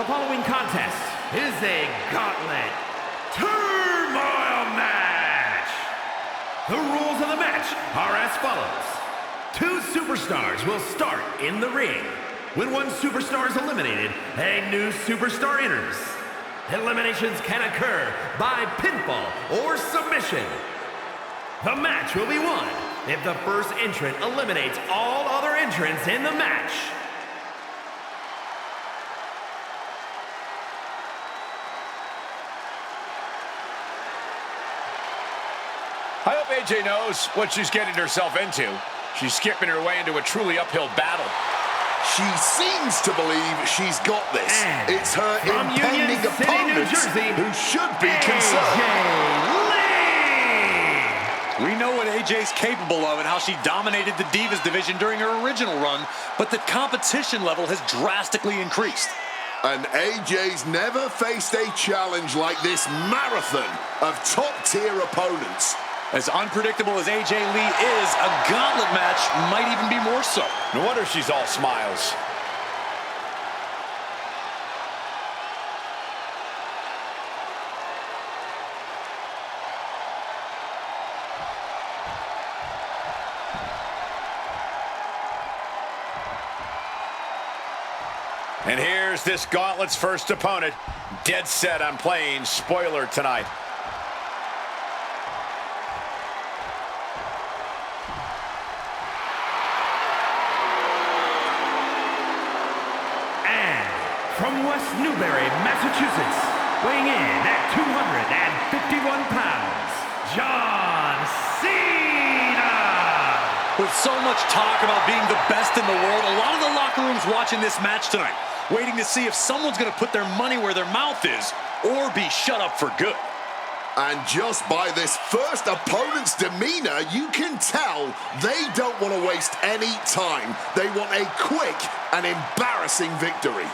The following contest is a Gauntlet Turmoil match. The rules of the match are as follows. Two superstars will start in the ring. When one superstar is eliminated, a new superstar enters. Eliminations can occur by pinfall or submission. The match will be won if the first entrant eliminates all other entrants in the match. I hope AJ knows what she's getting herself into. She's skipping her way into a truly uphill battle. She seems to believe she's got this. And it's her impending opponent who should be concerned. We know what AJ's capable of and how she dominated the Divas division during her original run, but the competition level has drastically increased. And AJ's never faced a challenge like this marathon of top-tier opponents. As unpredictable as AJ Lee is, a gauntlet match might even be more so. No wonder she's all smiles. And here's this gauntlet's first opponent, dead set on playing spoiler tonight. From West Newbury, Massachusetts, weighing in at 251 pounds, John Cena! With so much talk about being the best in the world, a lot of the locker rooms watching this match tonight, waiting to see if someone's going to put their money where their mouth is or be shut up for good. And just by this first opponent's demeanor, you can tell they don't want to waste any time. They want a quick and embarrassing victory.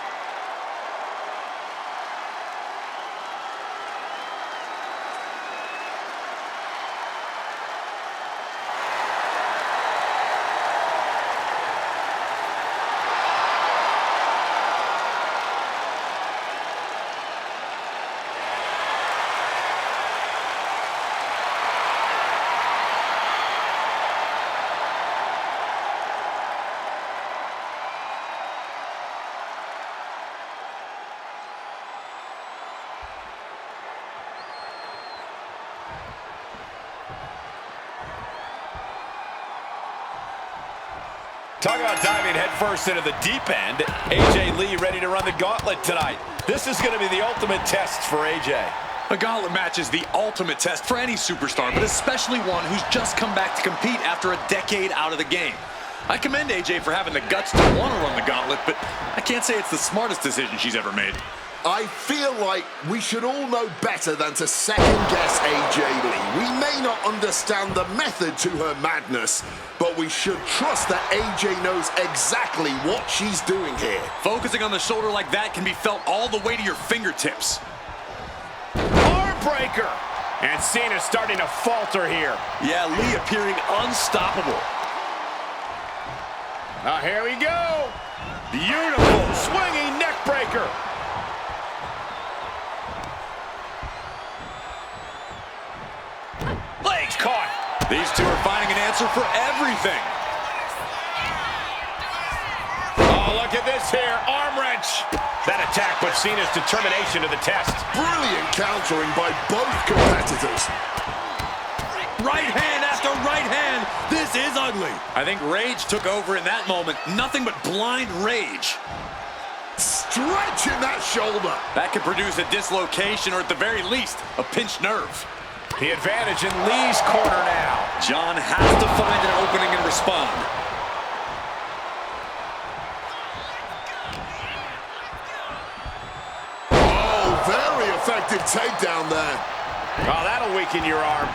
Talk about diving headfirst into the deep end. AJ Lee ready to run the gauntlet tonight. This is going to be the ultimate test for AJ. A gauntlet match is the ultimate test for any superstar, but especially one who's just come back to compete after a decade out of the game. I commend AJ for having the guts to want to run the gauntlet, but I can't say it's the smartest decision she's ever made. I feel like we should all know better than to second-guess AJ Lee. We may not understand the method to her madness, but we should trust that AJ knows exactly what she's doing here. Focusing on the shoulder like that can be felt all the way to your fingertips. Arm breaker! And Cena's starting to falter here. Yeah, Lee appearing unstoppable. Now here we go! Beautiful swinging neck breaker! Legs caught. These two are finding an answer for everything. Oh, look at this here. Arm wrench. That attack put Cena's determination to the test. Brilliant countering by both competitors. Right hand after right hand. This is ugly. I think rage took over in that moment. Nothing but blind rage. Stretching that shoulder. That could produce a dislocation or at the very least, a pinched nerve. The advantage in Lee's corner now. John has to find an opening and respond. Oh, very effective takedown there. Oh, that'll weaken your arm.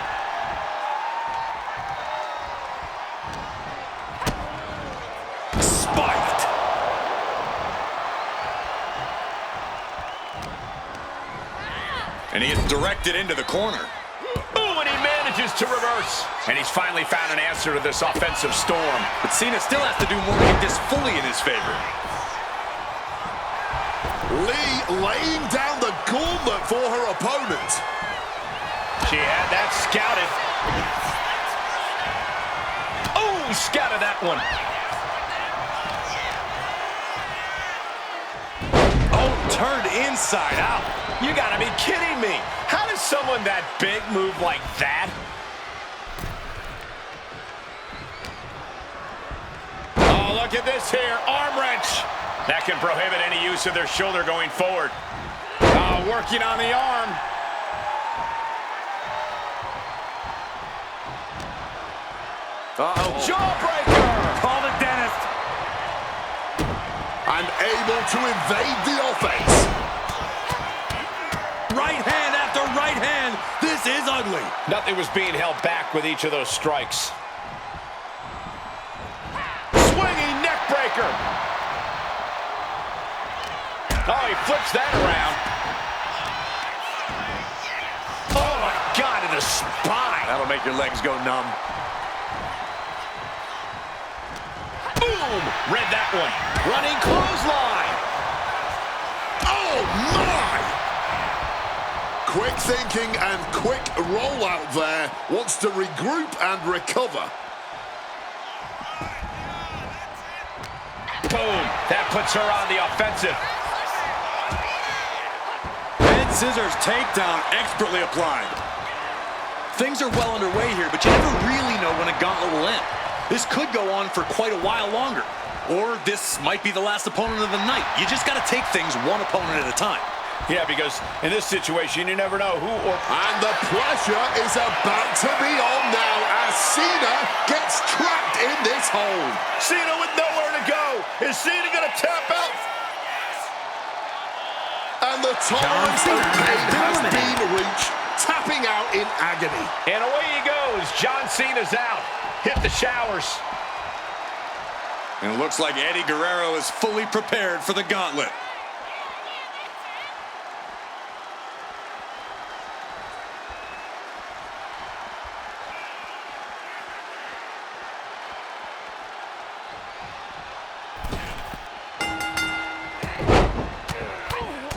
Spiked. And he is directed into the corner. Ooh, and he manages to reverse. And he's finally found an answer to this offensive storm. But Cena still has to do more to get this fully in his favor. Lee laying down the gauntlet for her opponent. She had that scouted. Oh, scouted that one. Oh, turned inside out. You gotta be kidding me. How does someone that big move like that? Oh, look at this here. Arm wrench. That can prohibit any use of their shoulder going forward. Working on the arm. Uh-oh. Jawbreaker. Call the dentist. And able to evade the offense. Right hand after right hand. This is ugly. Nothing was being held back with each of those strikes. Swinging neck breaker. Oh, he flips that around. Oh, my God, in the spine. That'll make your legs go numb. Boom! Read that one. Running clothesline. Oh, my! Quick thinking and quick rollout there. Wants to regroup and recover. Boom! That puts her on the offensive. Head scissors takedown expertly applied. Things are well underway here, but you never really know when a gauntlet will end. This could go on for quite a while longer. Or this might be the last opponent of the night. You just got to take things one opponent at a time. Yeah, because in this situation, you never know who or... And the pressure is about to be on now as Cena gets trapped in this hole. Cena with nowhere to go. Is Cena going to tap out? And the tolerance of pain has been reached, tapping out in agony. And away he goes. John Cena's out. Hit the showers. And it looks like Eddie Guerrero is fully prepared for the gauntlet.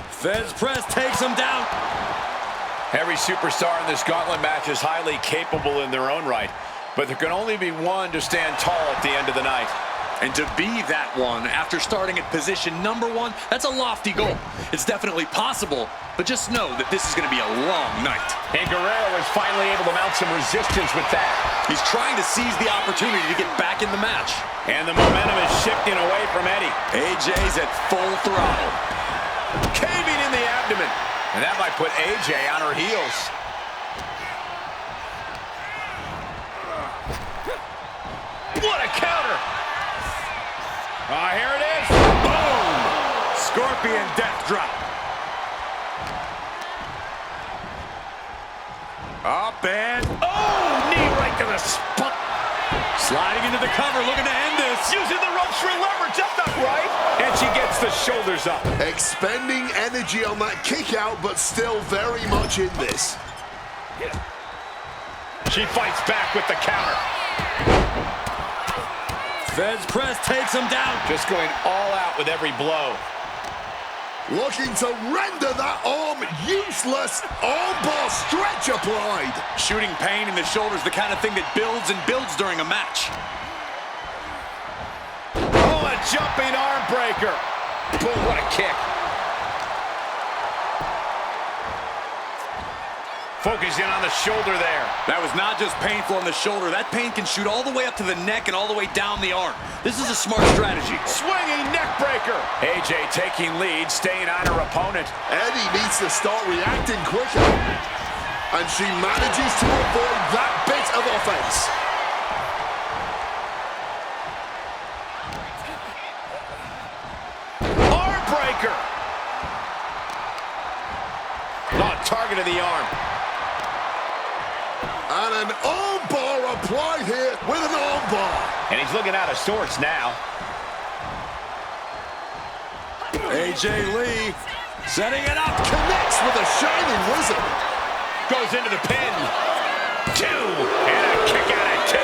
Feds press takes him down. Every superstar in this gauntlet match is highly capable in their own right, but there can only be one to stand tall at the end of the night. And to be that one after starting at position number 1, that's a lofty goal. It's definitely possible, but just know that this is going to be a long night. And Guerrero is finally able to mount some resistance with that. He's trying to seize the opportunity to get back in the match. And the momentum is shifting away from Eddie. AJ's at full throttle. Caving in the abdomen. And that might put AJ on her heels. What a counter! Here it is. Boom! Scorpion death drop. Up and... Oh! Knee right to the spot. Sliding into the cover, looking to end this. Using the ropes for leverage, that's not right. And she gets the shoulders up. Expending energy on that kick out, but still very much in this. She fights back with the counter. Feds press takes him down. Just going all out with every blow. Looking to render that arm useless. Armbar stretch applied. Shooting pain in the shoulder is the kind of thing that builds and builds during a match. Oh, a jumping arm breaker. Boom, what a kick. Focusing on the shoulder there. That was not just painful on the shoulder. That pain can shoot all the way up to the neck and all the way down the arm. This is a smart strategy. Swinging neck breaker. AJ taking lead, staying on her opponent. Eddie needs to start reacting quicker. And she manages to avoid that bit of offense. Arm breaker. Oh, target of the arm. And an armbar applied here with an armbar. And he's looking out of sorts now. AJ Lee setting it up. Connects with a shining wizard. Goes into the pin. 2. And a kick out at 2.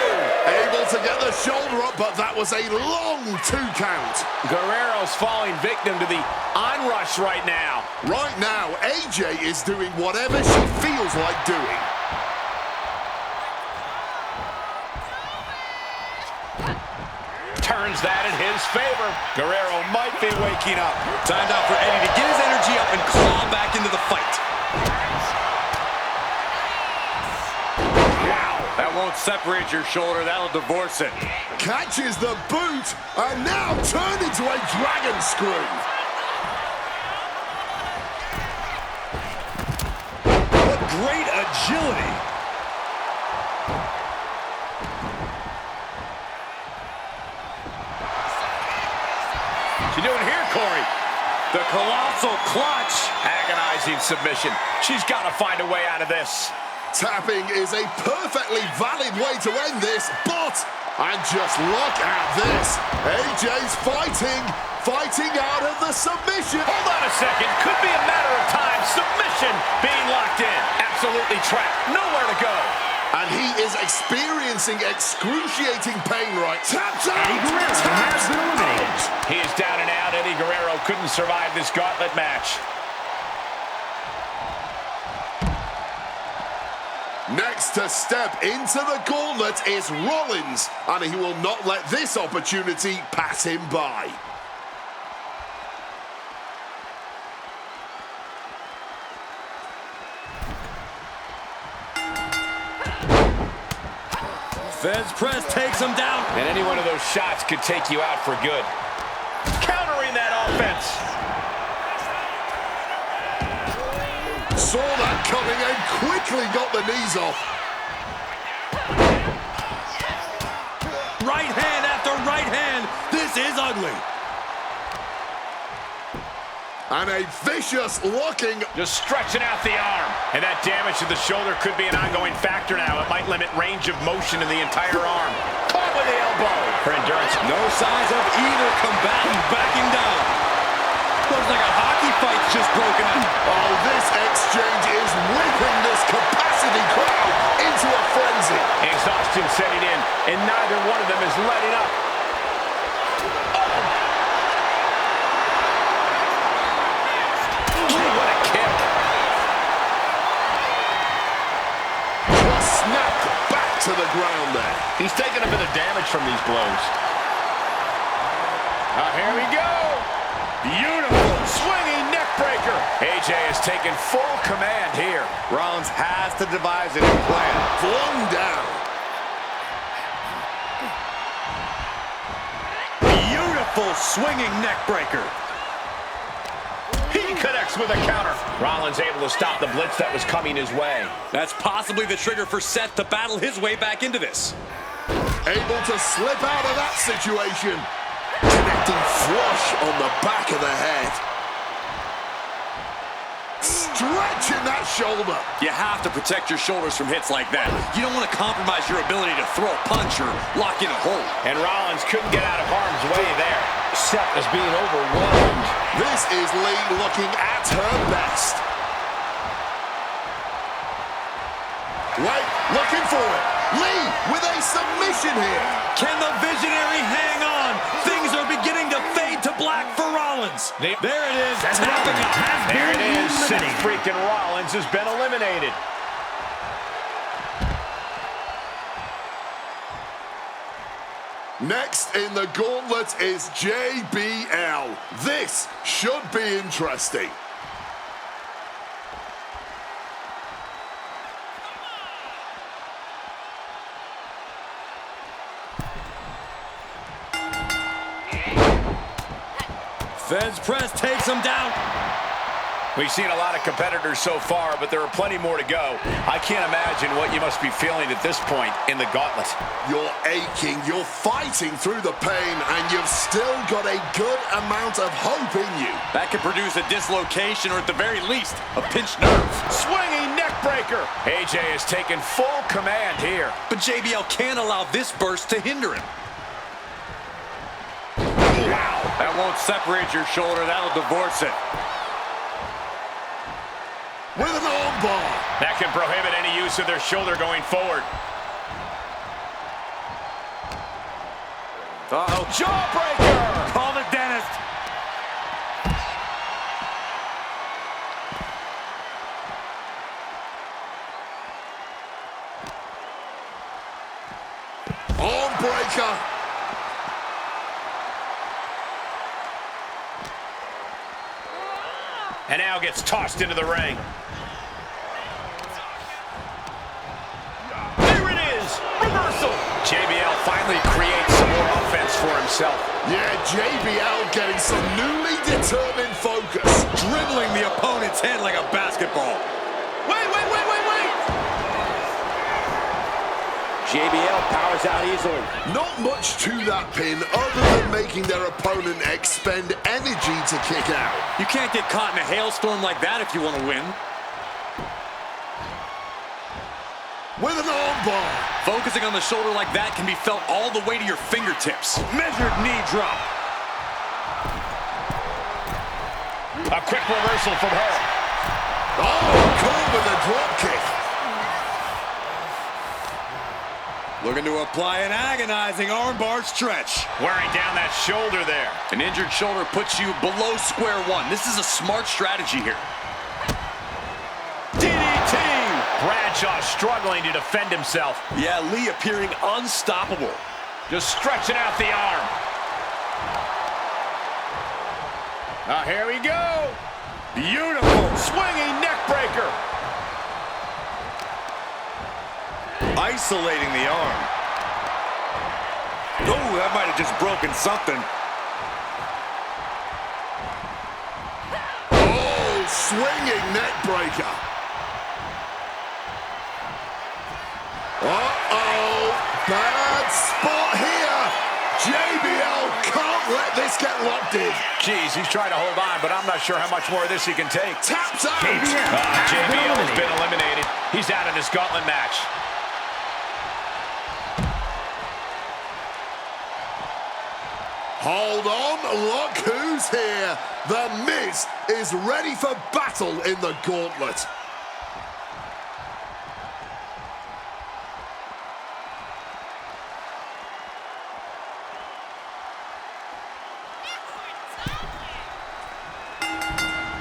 Able to get the shoulder cover up, but that was a long 2 count. Guerrero's falling victim to the onrush right now. Right now, AJ is doing whatever she feels like doing. Turns that in his favor. Guerrero might be waking up. Time out for Eddie to get his energy up and claw back into the fight. Wow, that won't separate your shoulder, that'll divorce it. Catches the boot, and now turned into a dragon screw. What great agility. What's she doing here, Corey? The colossal clutch. Agonizing submission. She's got to find a way out of this. Tapping is a perfectly valid way to end this, but, and just look at this. AJ's fighting out of the submission. Hold on a second. Could be a matter of time. Submission being locked in. Absolutely trapped. Nowhere to go. And he is experiencing excruciating pain right. Taps out! Eddie Guerrero has been eliminated. He is down and out. Eddie Guerrero couldn't survive this gauntlet match. Next to step into the gauntlet is Rollins, and he will not let this opportunity pass him by. Fence press takes him down. And any one of those shots could take you out for good. Countering that offense. Saw that coming and quickly got the knees off. Right hand after right hand. This is ugly. And a vicious looking. Just stretching out the arm. And that damage to the shoulder could be an ongoing factor now. It might limit range of motion in the entire arm. Caught with the elbow. For endurance. No signs of either combatant backing down. Looks like a hockey fight's just broken out. Oh, this exchange is whipping this capacity crowd into a frenzy. Exhaustion setting in, and neither one of them is letting up. What a kick. Just snapped back to the ground there. He's taking a bit of damage from these blows. Here we go. Beautiful swinging neck breaker. AJ has taken full command here. Rollins has to devise a new plan. Flung down. Beautiful swinging neck breaker. He connects with a counter. Rollins able to stop the blitz that was coming his way. That's possibly the trigger for Seth to battle his way back into this. Able to slip out of that situation. Connecting flush on the back of the head. Stretching that shoulder. You have to protect your shoulders from hits like that. You don't want to compromise your ability to throw a punch or lock in a hold. And Rollins couldn't get out of harm's way there. Seth is being overwhelmed. This is Lee looking at her best. Wait, looking for it. Lee with a submission here. Can the visionary hang on? Things are beginning to fade to black for Rollins. There it is. Tapping out. There it is. Seth freaking Rollins has been eliminated. Next in the gauntlet is JBL. This should be interesting. Fence press takes him down. We've seen a lot of competitors so far, but there are plenty more to go. I can't imagine what you must be feeling at this point in the gauntlet. You're aching, you're fighting through the pain, and you've still got a good amount of hope in you. That could produce a dislocation or at the very least, a pinched nerve. Swinging neck breaker. AJ has taken full command here. But JBL can't allow this burst to hinder him. Wow. That won't separate your shoulder, that'll divorce it. With an armbar. That can prohibit any use of their shoulder going forward. Uh-oh, jawbreaker! Call the dentist. Arm breaker. And now gets tossed into the ring. There it is! Reversal! JBL finally creates some more offense for himself. Yeah, JBL getting some newly determined focus. Dribbling the opponent's head like a basketball. Wait! JBL powers out easily. Not much to that pin other than making their opponent expend energy to kick out. You can't get caught in a hailstorm like that if you want to win. With an armbar. Focusing on the shoulder like that can be felt all the way to your fingertips. Measured knee drop. A quick reversal from her. Oh, cool with a drop kick. Looking to apply an agonizing armbar stretch. Wearing down that shoulder there. An injured shoulder puts you below square one. This is a smart strategy here. DDT! Bradshaw struggling to defend himself. Yeah, Lee appearing unstoppable. Just stretching out the arm. Here we go. Beautiful. Swinging neck breaker. Isolating the arm. Oh, that might have just broken something. Oh, swinging neck breaker. Uh-oh, bad spot here. JBL can't let this get locked in. Jeez, he's trying to hold on, but I'm not sure how much more of this he can take. Taps out. JBL has been eliminated. He's out of this gauntlet match. Hold on, look who's here. The Miz is ready for battle in the gauntlet.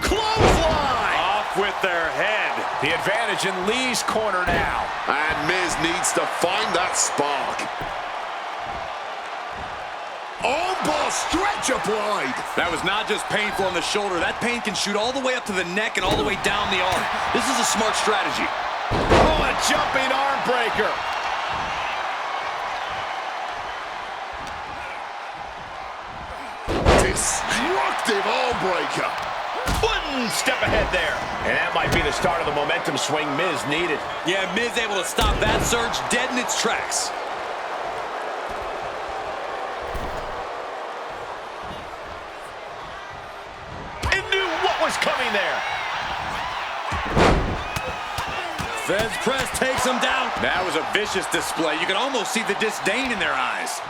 Clothesline! Off with their head. The advantage in Lee's corner now. And Miz needs to find that spark. Armbar stretch applied. That was not just painful on the shoulder. That pain can shoot all the way up to the neck and all the way down the arm. This is a smart strategy. Oh, a jumping arm breaker. Destructive arm breaker. One step ahead there. And that might be the start of the momentum swing Miz needed. Yeah, Miz able to stop that surge dead in its tracks. Coming there. Feds press takes him down. That was a vicious display. You can almost see the disdain in their eyes.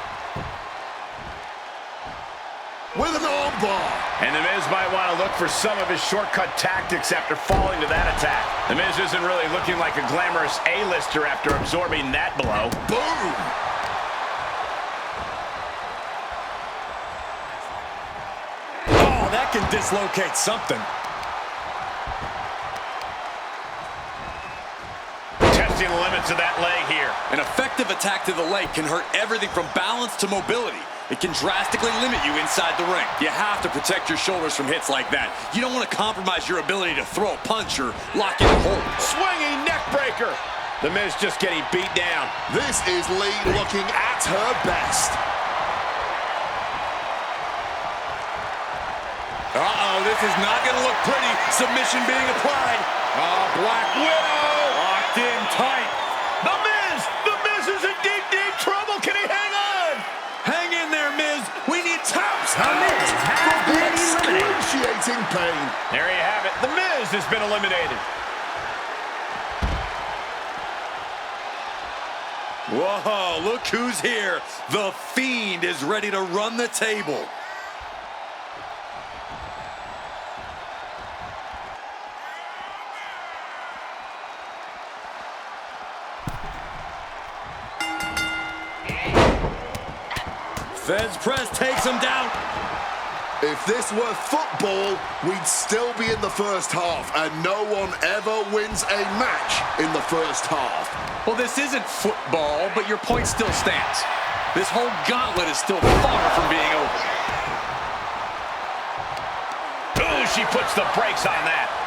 With an armbar. And The Miz might want to look for some of his shortcut tactics after falling to that attack. The Miz isn't really looking like a glamorous A-lister after absorbing that blow. Boom. That can dislocate something. Testing the limits of that leg here. An effective attack to the leg can hurt everything from balance to mobility. It can drastically limit you inside the ring. You have to protect your shoulders from hits like that. You don't want to compromise your ability to throw a punch or lock in a hold. Swinging neck breaker. The Miz just getting beat down. This is Lee looking at her best. Uh-oh, this is not going to look pretty. Submission being applied. Black Widow. Locked in tight. The Miz is in deep, deep trouble. Can he hang on? Hang in there, Miz. We need taps. The Miz has been eliminated. Excruciating pain. There you have it. The Miz has been eliminated. Whoa, look who's here. The Fiend is ready to run the table. Feds press takes him down. If this were football, we'd still be in the first half, and no one ever wins a match in the first half. Well, this isn't football, but your point still stands. This whole gauntlet is still far from being over. Ooh, she puts the brakes on that.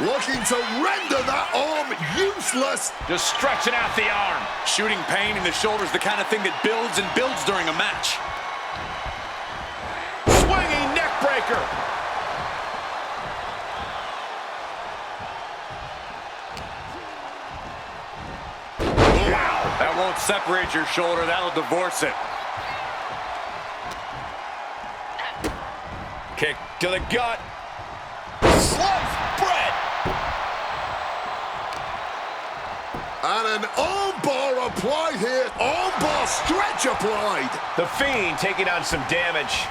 Looking to render that arm useless. Just stretching out the arm. Shooting pain in the shoulder is the kind of thing that builds and builds during a match. Swinging neck breaker. Wow, that won't separate your shoulder. That'll divorce it. Kick to the gut. Sliced bread. And an armbar applied here. Armbar stretch applied. The Fiend taking on some damage.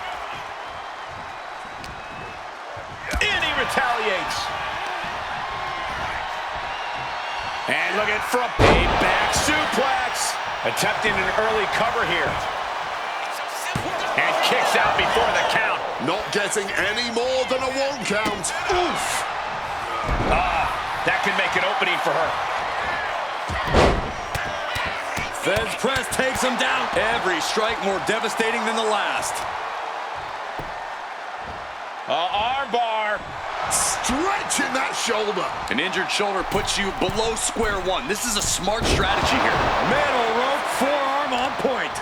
And he retaliates. And look at front. A back suplex. Attempting an early cover here. And kicks out before the count. Not getting any more than a 1 count. Oof. That can make an opening for her. Feds press takes him down. Every strike more devastating than the last. Armbar. Stretching that shoulder. An injured shoulder puts you below square one. This is a smart strategy here. Middle rope, forearm on point.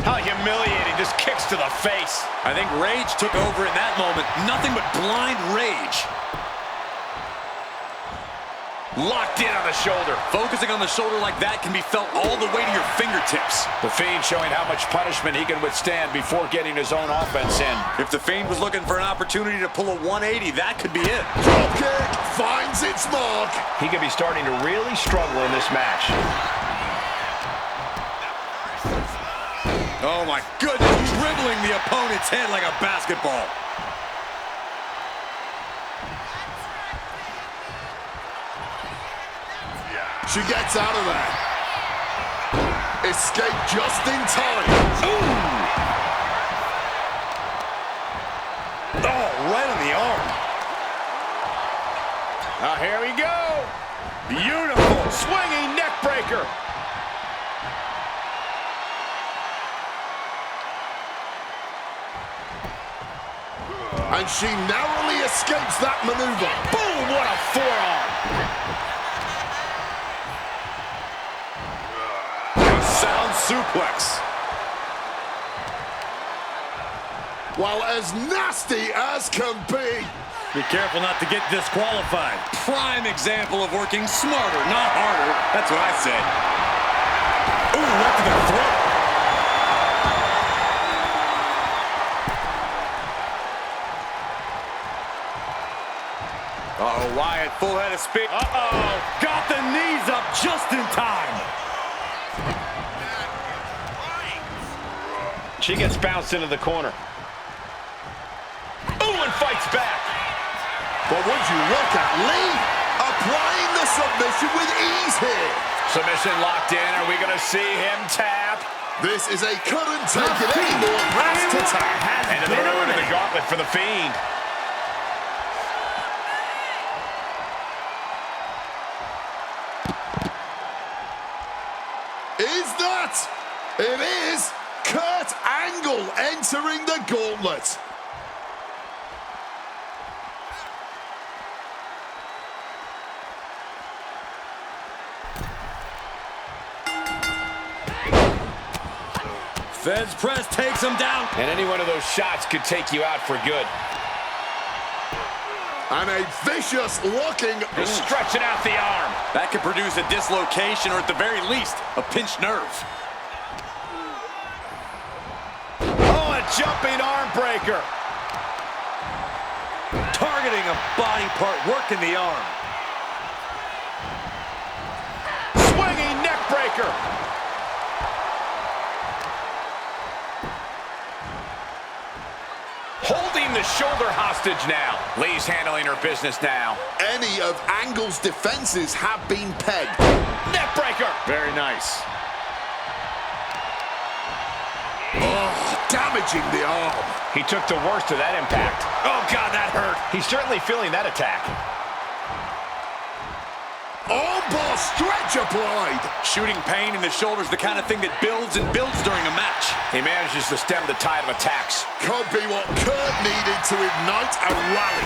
How humiliating. Just kicks to the face. I think rage took over in that moment. Nothing but blind rage. Locked in on the shoulder. Focusing on the shoulder like that can be felt all the way to your fingertips. The Fiend showing how much punishment he can withstand before getting his own offense in. If the Fiend was looking for an opportunity to pull a 180, that could be it. Drop kick finds its mark. He could be starting to really struggle in this match. Oh my goodness, dribbling the opponent's head like a basketball. She gets out of there. Escape just in time. Ooh! Oh, right on the arm. Now here we go. Beautiful swinging neck breaker. And she narrowly escapes that maneuver. Boom, what a forearm. Sound suplex. Well, as nasty as can be. Be careful not to get disqualified. Prime example of working smarter, not harder. That's what I said. Ooh, right to the throat. Uh-oh, Wyatt, full head of speed. Uh-oh, got the knees up just in time. She gets bounced into the corner. Ooh, and fights back. But would you look at Lee applying the submission with ease here. Submission locked in. Are we going to see him tap? This is a couldn't take it anymore. Has to tap. And the road to the gauntlet for the Fiend. Is that? It is. Kurt Angle entering the gauntlet. Feds press takes him down. And any one of those shots could take you out for good. And a vicious looking. Just stretching out the arm. That could produce a dislocation or at the very least, a pinched nerve. Oh, a jumping arm breaker. Targeting a body part, working the arm. Swinging neck breaker. the shoulder hostage now. Lee's handling her business now. Any of Angle's defenses have been pegged. Neckbreaker. Very nice. Oh, damaging the arm. He took the worst of that impact. Oh, God, that hurt. He's certainly feeling that attack. Armbar stretch applied. Shooting pain in the shoulder is the kind of thing that builds and builds during a match. He manages to stem the tide of attacks. Could be what Kurt needed to ignite a rally.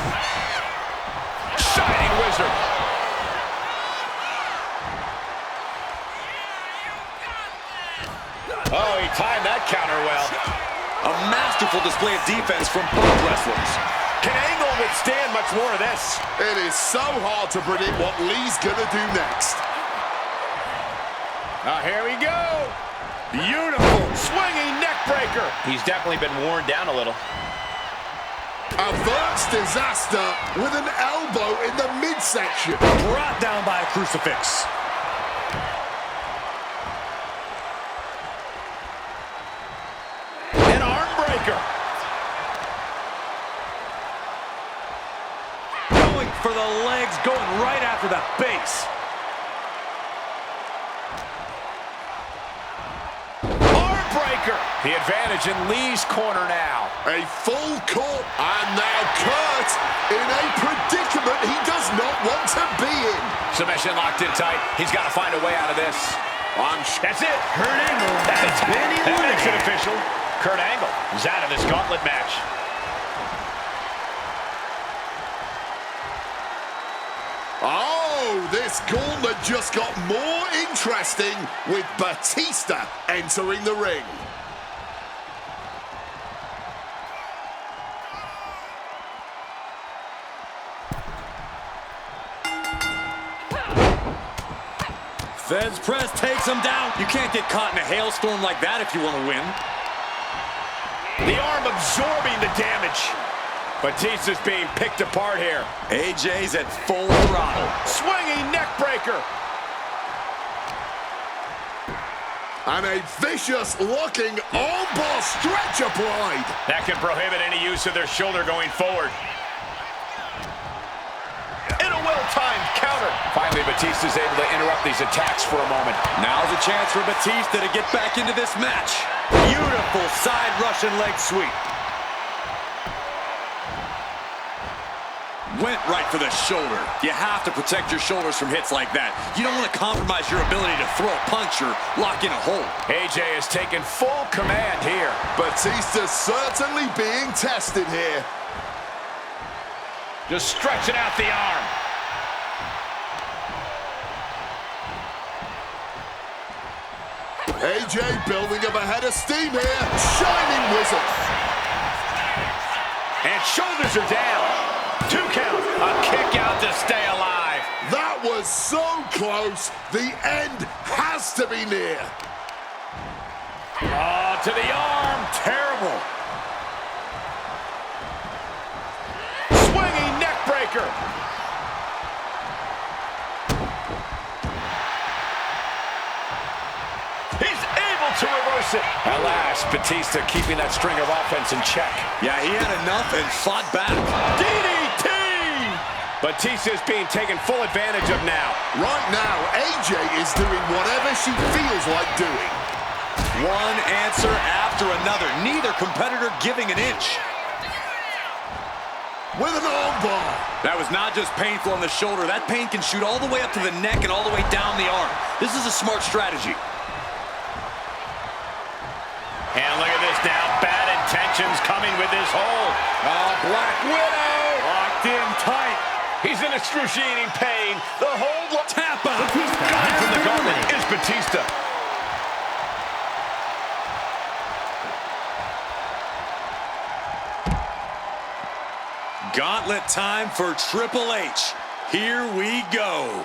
Shining Wizard. Oh, he timed that counter well. A masterful display of defense from both wrestlers. Can Angle withstand much more of this? It is so hard to predict what Lee's gonna do next. Here we go. Beautiful swinging neck breaker. He's definitely been worn down a little. Averts disaster with an elbow in the midsection. Brought down by a crucifix. An arm breaker. Going for the legs, going right after the base. Arm breaker. The advantage in Lee's corner now. A full court, and now Kurt in a predicament he does not want to be in. Submission locked in tight. He's got to find a way out of this. That's it. Kurt Angle That's has a tap. been That makes it eliminated. official. Kurt Angle is out of this gauntlet match. Oh, this gauntlet just got more interesting with Batista entering the ring. Feds press takes him down. You can't get caught in a hailstorm like that if you want to win. The arm absorbing the damage. Batista's being picked apart here. AJ's at full throttle. Swinging neck breaker. And a vicious looking armbar stretch applied. That can prohibit any use of their shoulder going forward. And a well-timed counter. Finally, Batista's able to interrupt these attacks for a moment. Now's a chance for Batista to get back into this match. Beautiful side Russian leg sweep. Went right for the shoulder. You have to protect your shoulders from hits like that. You don't want to compromise your ability to throw a punch or lock in a hold. AJ has taken full command here. Batista's certainly being tested here. Just stretching out the arm. AJ building up a head of steam here. Shining Wizard. And shoulders are down. 2 count. A kick out to stay alive. That was so close. The end has to be near. Oh, to the arm. Terrible. Swinging neck breaker. He's able to reverse it. Alas, Batista keeping that string of offense in check. Yeah, he had enough and fought back. DDT! Batista is being taken full advantage of now. Right now, AJ is doing whatever she feels like doing. One answer after another. Neither competitor giving an inch. With an armbar. That was not just painful on the shoulder. That pain can shoot all the way up to the neck and all the way down the arm. This is a smart strategy. And look at this now. Bad intentions coming with this hold. Oh, Black Widow. Locked in tight. He's in excruciating pain. The hold. Tap out. Coming from the gauntlet is Batista. Gauntlet time for Triple H. Here we go.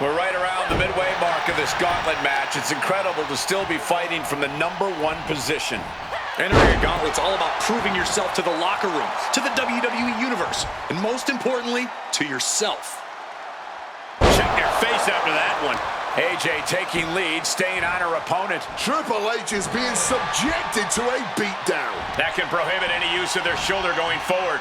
We're right around the midway mark of this gauntlet match. It's incredible to still be fighting from the #1 position. Entering a gauntlet's all about proving yourself to the locker room, to the WWE Universe, and most importantly, to yourself. Check their face after that one. AJ taking lead, staying on her opponent. Triple H is being subjected to a beatdown. That can prohibit any use of their shoulder going forward.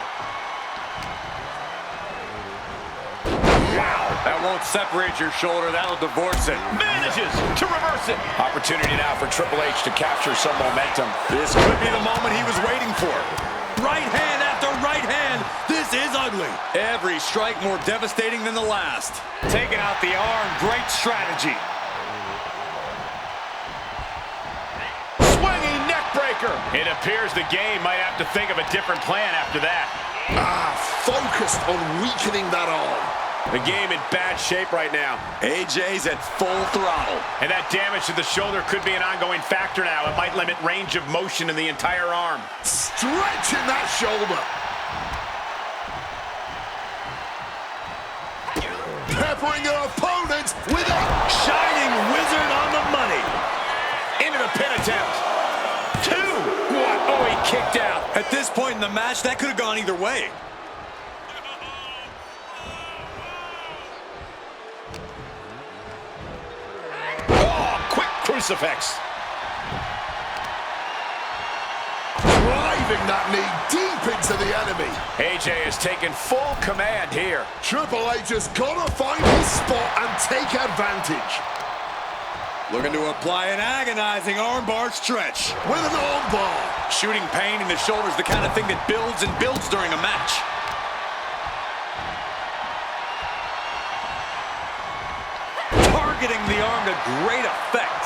Wow. That won't separate your shoulder, that'll divorce it. Manages to reverse it. Opportunity now for Triple H to capture some momentum. This could be the moment he was waiting for. Right hand after right hand. This is ugly. Every strike more devastating than the last. Taking out the arm, great strategy. Swinging neck breaker. It appears the game might have to think of a different plan after that. Focused on weakening that arm. The game in bad shape right now. AJ's at full throttle. And that damage to the shoulder could be an ongoing factor now. It might limit range of motion in the entire arm. Stretching that shoulder. Peppering her opponent with a Shining wizard on the money. Into the pin attempt. 2. What? Oh, he kicked out. At this point in the match, that could have gone either way. Crucifix. driving that knee deep into the enemy. AJ has taken full command here. Triple H has got to find his spot and take advantage. Looking to apply an agonizing armbar stretch. With an armbar. Shooting pain in the shoulder is the kind of thing that builds and builds during a match. Targeting the arm to great effect.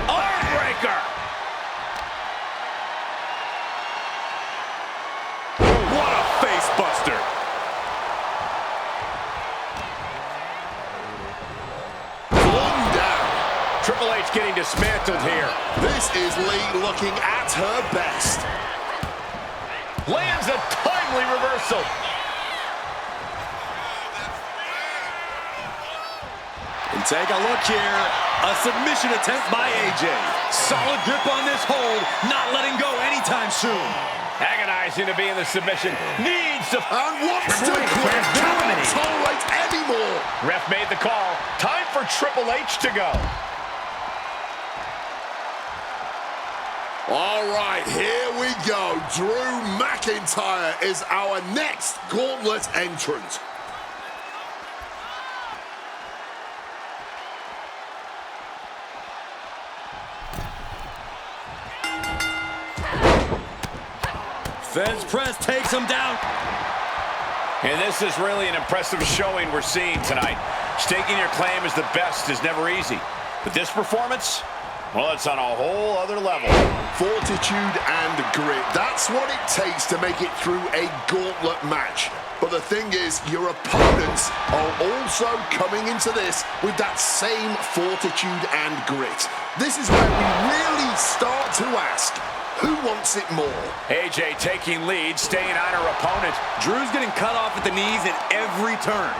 Armbreaker! What a face buster. One down. Triple H getting dismantled here. This is Lee looking at her best. Lands a timely reversal. And take a look here. A submission attempt by AJ. Solid grip on this hold, not letting go anytime soon. Agonizing to be in the submission. Needs to... And wants to quit. Cannot tolerate anymore. Ref made the call. Time for Triple H to go. All right, here we go. Drew McIntyre is our next gauntlet entrant. Fez press takes him down. And this is really an impressive showing we're seeing tonight. Staking your claim as the best is never easy. But this performance, well, it's on a whole other level. Fortitude and grit. That's what it takes to make it through a gauntlet match. But the thing is, your opponents are also coming into this with that same fortitude and grit. This is where we really start to ask, who wants it more? AJ taking lead, staying on her opponent. Drew's getting cut off at the knees at every turn.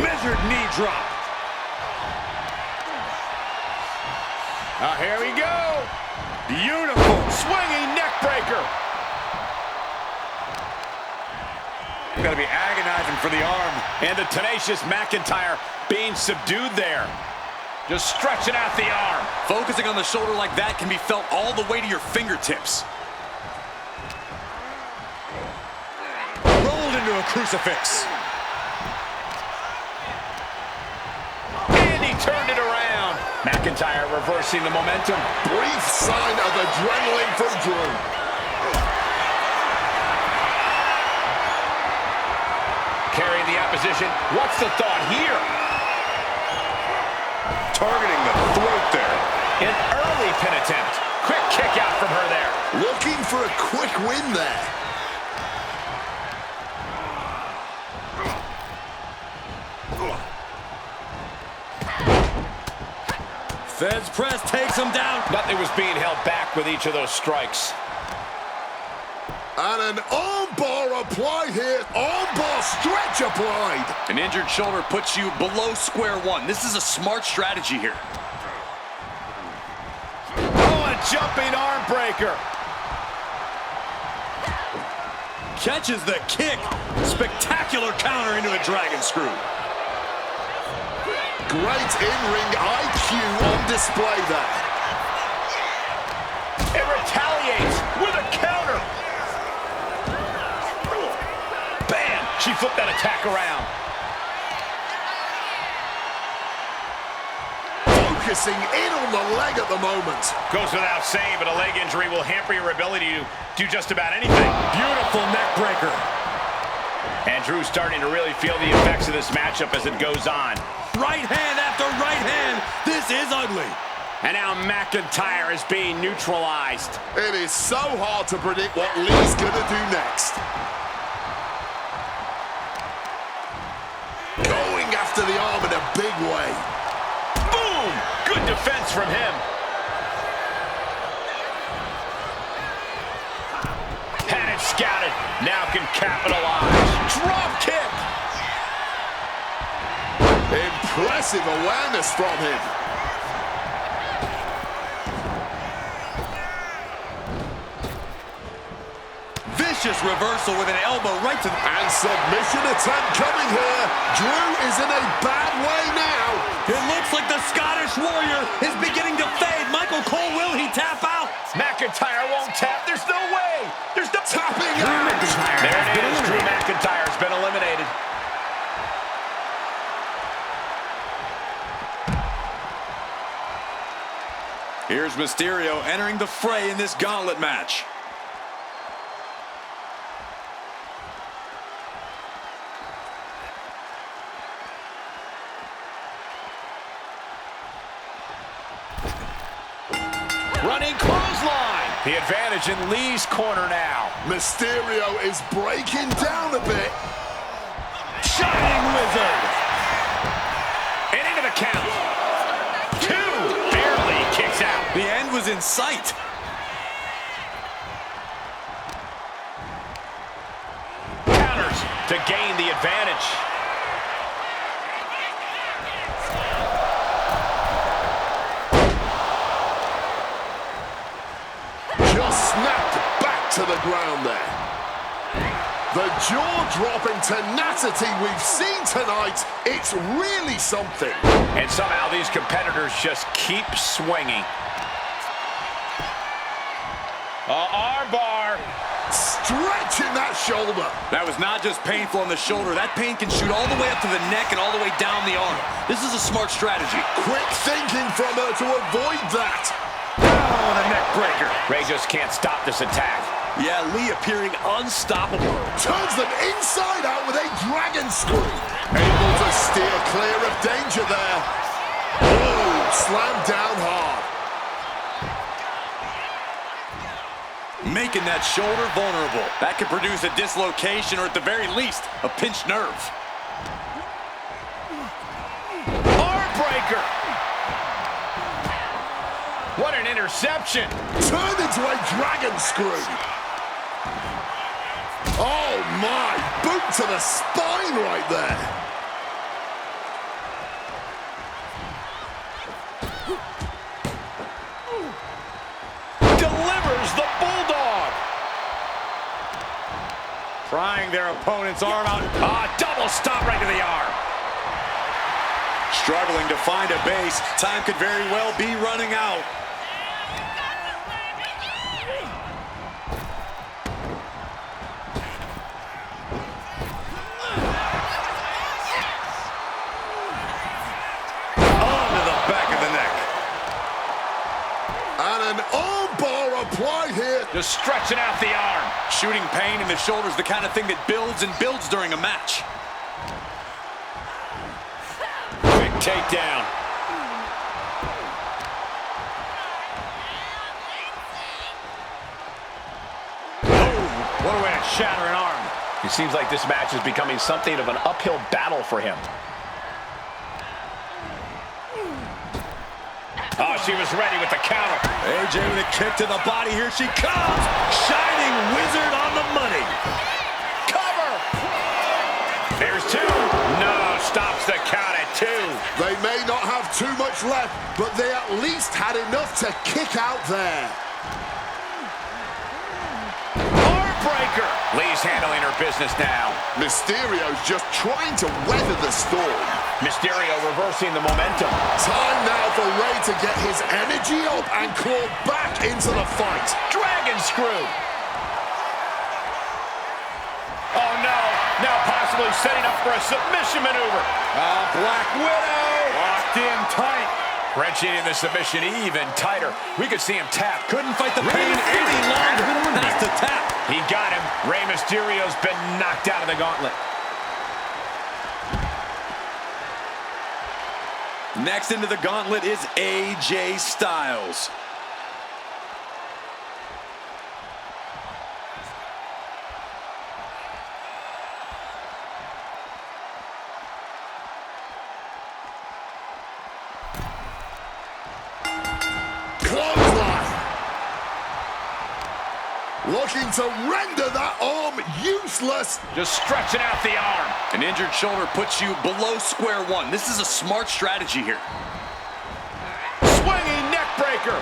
Measured knee drop. Here we go. Beautiful. Swinging neck breaker. Got to be agonizing for the arm. And the tenacious McIntyre being subdued there. Just stretching out the arm. Focusing on the shoulder like that can be felt all the way to your fingertips. Rolled into a crucifix. And he turned it around. McIntyre reversing the momentum. Brief sign of adrenaline from Drew. Carrying the opposition. What's the thought here? Targeting the throat there. An early pin attempt. Quick kick out from her there. Looking for a quick win there. Fez press takes him down. Nothing was being held back with each of those strikes. And an armbar applied here. Armbar stretch applied. An injured shoulder puts you below square one. This is a smart strategy here. Oh, a jumping arm breaker. Catches the kick. Spectacular counter into a dragon screw. Great in-ring IQ on display there. It retaliates with a counter. Bam! She flipped that attack around. Focusing in on the leg at the moment. Goes without saying, but a leg injury will hamper your ability to do just about anything. Beautiful neck breaker. And Drew's starting to really feel the effects of this matchup as it goes on. Right hand after right hand. This is ugly. And now McIntyre is being neutralized. It is so hard to predict what Lee's gonna do next. Going after the arm in a big way. Boom! Good defense from him. Had it scouted. Now can capitalize. Drop kick. Impressive awareness from him. Vicious reversal with an elbow right to the... And submission attempt coming here. Drew is in a bad way now. It looks like the Scottish Warrior is beginning to fade. Michael Cole, will he tap out? McIntyre won't tap. There's no way. There's no... Tapping Drew out. McIntyre There has it been is. Drew eliminated. McIntyre's been eliminated. Here's Mysterio entering the fray in this gauntlet match. Running clothesline. The advantage in Lee's corner now. Mysterio is breaking down a bit. Shining Wizard. And into the count. Two. Barely kicks out. The end was in sight. Counters to gain the advantage. Just snapped back to the ground there. The jaw-dropping tenacity we've seen tonight, it's really something. And somehow these competitors just keep swinging. Armbar. Stretching that shoulder. That was not just painful on the shoulder. That pain can shoot all the way up to the neck and all the way down the arm. This is a smart strategy. Quick thinking from her to avoid that. Oh, the neck breaker. Ray just can't stop this attack. Yeah, Lee appearing unstoppable. Turns them inside out with a dragon screw. Able to steer clear of danger there. Oh, slammed down hard. Making that shoulder vulnerable. That could produce a dislocation or at the very least, a pinched nerve. Arm breaker. What an interception. Turned into a dragon screw. Oh my, boot to the spine right there. Delivers the Bulldog. Prying their opponent's arm out. Double stop right to the arm. Struggling to find a base. Time could very well be running out. Onto the back of the neck. And an arm bar applied here. Just stretching out the arm. Shooting pain in the shoulder is the kind of thing that builds and builds during a match. Quick takedown. Oh, what a way to shatter an arm. It seems like this match is becoming something of an uphill battle for him. Oh, she was ready with the counter. AJ with a kick to the body. Here she comes. Shining Wizard on the money. Cover. stops the count at 2. They may not have too much left, but they at least had enough to kick out there. Breaker. Lee's handling her business now. Mysterio's just trying to weather the storm. Mysterio reversing the momentum. Time now for Rey to get his energy up and claw back into the fight. Dragon screw. Oh no, now possibly setting up for a submission maneuver. Black Widow. Locked in tight. Wrenching in the submission even tighter. We could see him tap. Couldn't fight the pain any longer. Has to tap. He got him. Rey Mysterio's been knocked out of the gauntlet. Next into the gauntlet is AJ Styles. Looking to render that arm useless. Just stretching out the arm. An injured shoulder puts you below square one. This is a smart strategy here. Swinging neck breaker.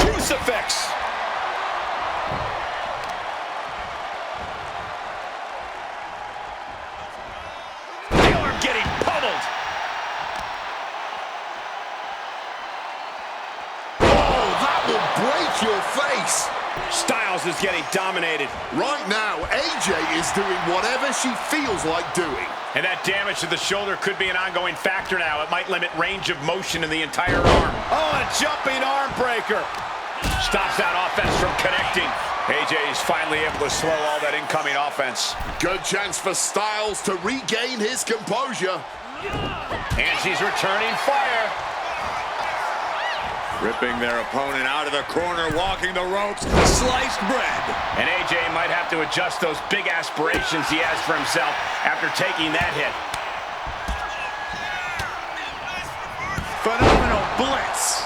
Crucifix. The arm getting pummeled. Break your face. Styles is getting dominated. Right now, AJ is doing whatever she feels like doing. And that damage to the shoulder could be an ongoing factor now. It might limit range of motion in the entire arm. Oh, a jumping arm breaker. Stops that offense from connecting. AJ is finally able to slow all that incoming offense. Good chance for Styles to regain his composure. And she's returning fire. Ripping their opponent out of the corner, walking the ropes, sliced bread. And AJ might have to adjust those big aspirations he has for himself after taking that hit. Phenomenal blitz.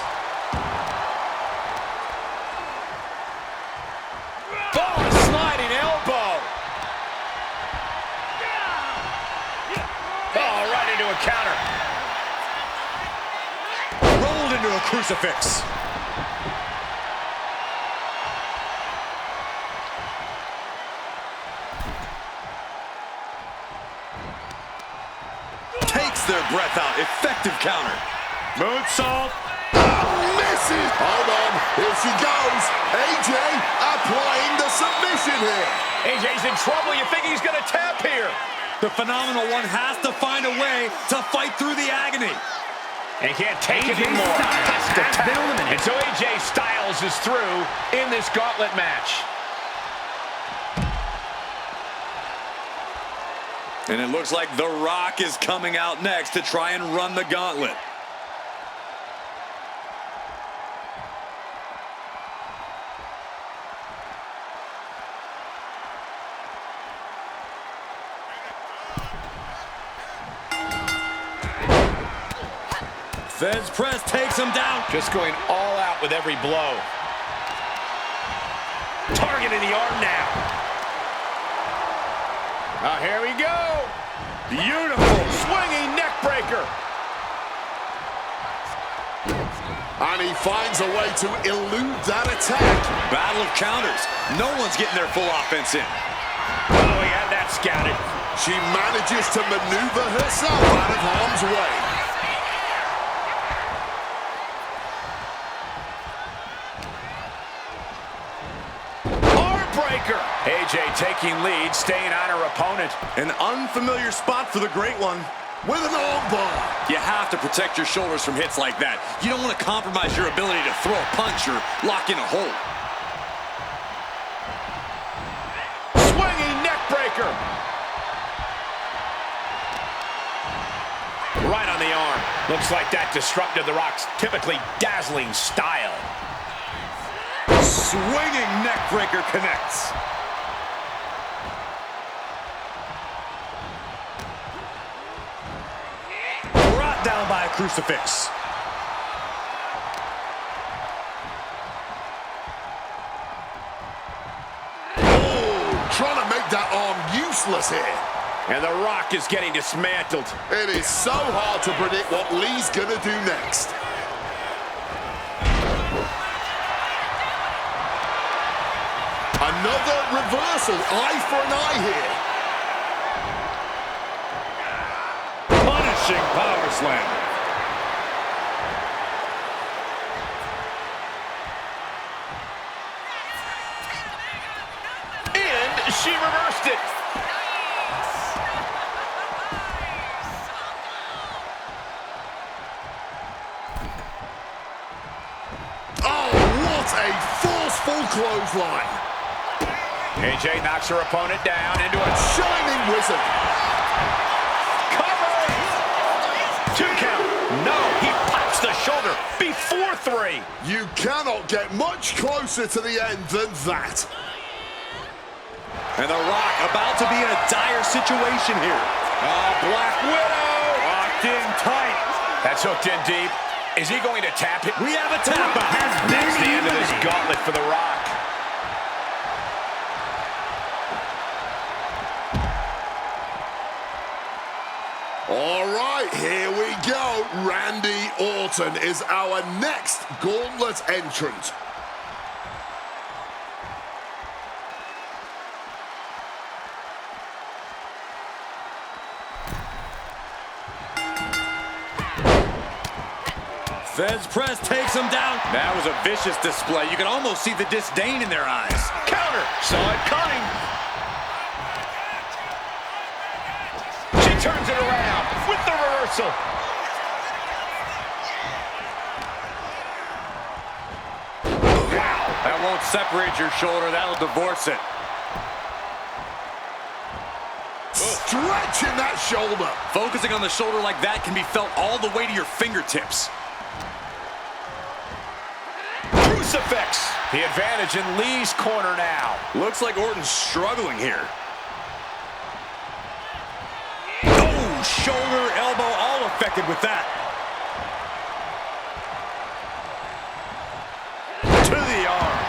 Oh, a sliding elbow. Oh, right into a counter. Into a crucifix. Takes their breath out. Effective counter. Moonsault. Misses. Hold on. Here she goes. AJ applying the submission here. AJ's in trouble. You think he's going to tap here? The phenomenal one has to find a way to fight through the agony. And he can't take it anymore. Has to tap. And so AJ Styles is through in this gauntlet match. And it looks like The Rock is coming out next to try and run the gauntlet. Feds press takes him down. Just going all out with every blow. Targeting the arm now. Here we go. Beautiful swinging neck breaker. And he finds a way to elude that attack. Battle of counters. No one's getting their full offense in. Oh, he had that scouted. She manages to maneuver herself out of harm's way. AJ taking lead, staying on her opponent. An unfamiliar spot for the great one. With an armbar. You have to protect your shoulders from hits like that. You don't want to compromise your ability to throw a punch or lock in a hold. Swinging neck breaker. Right on the arm. Looks like that disrupted The Rock's typically dazzling style. Swinging neck breaker connects. Brought down by a crucifix. useless here. And The Rock is getting dismantled. It is so hard to predict what Lee's gonna do next. Another reversal, eye for an eye here. Punishing power slam. And she reversed it. Oh, what a forceful clothesline. AJ knocks her opponent down into a Shining wizard. cover. 2 count. No, he pops the shoulder before 3. You cannot get much closer to the end than that. And The Rock about to be in a dire situation here. Oh, Black Widow locked in tight. That's hooked in deep. Is he going to tap it? We have a tap out. That's the end of this gauntlet for The Rock. All right, here we go. Randy Orton is our next gauntlet entrant. Fez press takes him down. That was a vicious display. You can almost see the disdain in their eyes. Counter. Saw it coming. She turns it around with the reversal. Wow. That won't separate your shoulder. That'll divorce it. Stretching that shoulder. Focusing on the shoulder like that can be felt all the way to your fingertips. Crucifix. The advantage in Lee's corner now. Looks like Orton's struggling here. Oh, shoulder, elbow, all affected with that. To the arm.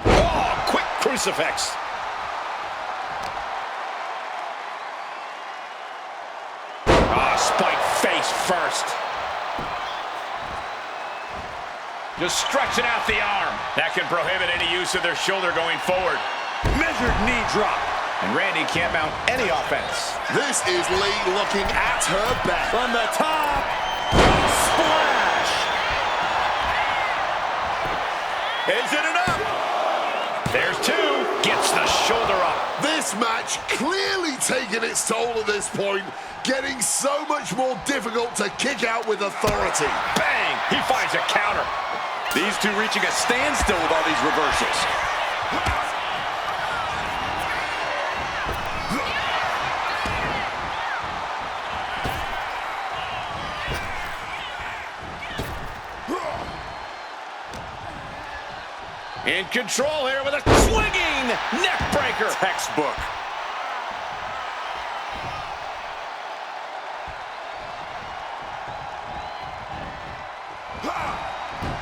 Oh, quick crucifix. Spike face first. Just stretching out the arm. That can prohibit any use of their shoulder going forward. Measured knee drop. And Randy can't mount any offense. This is Lee looking at her best. From the top. Splash. Is it enough? There's 2. Gets the shoulder up. This match clearly taking its toll at this point, getting so much more difficult to kick out with authority. Bang! He finds a counter. These two reaching a standstill with all these reversals. In control here with a swinging neck breaker. Textbook.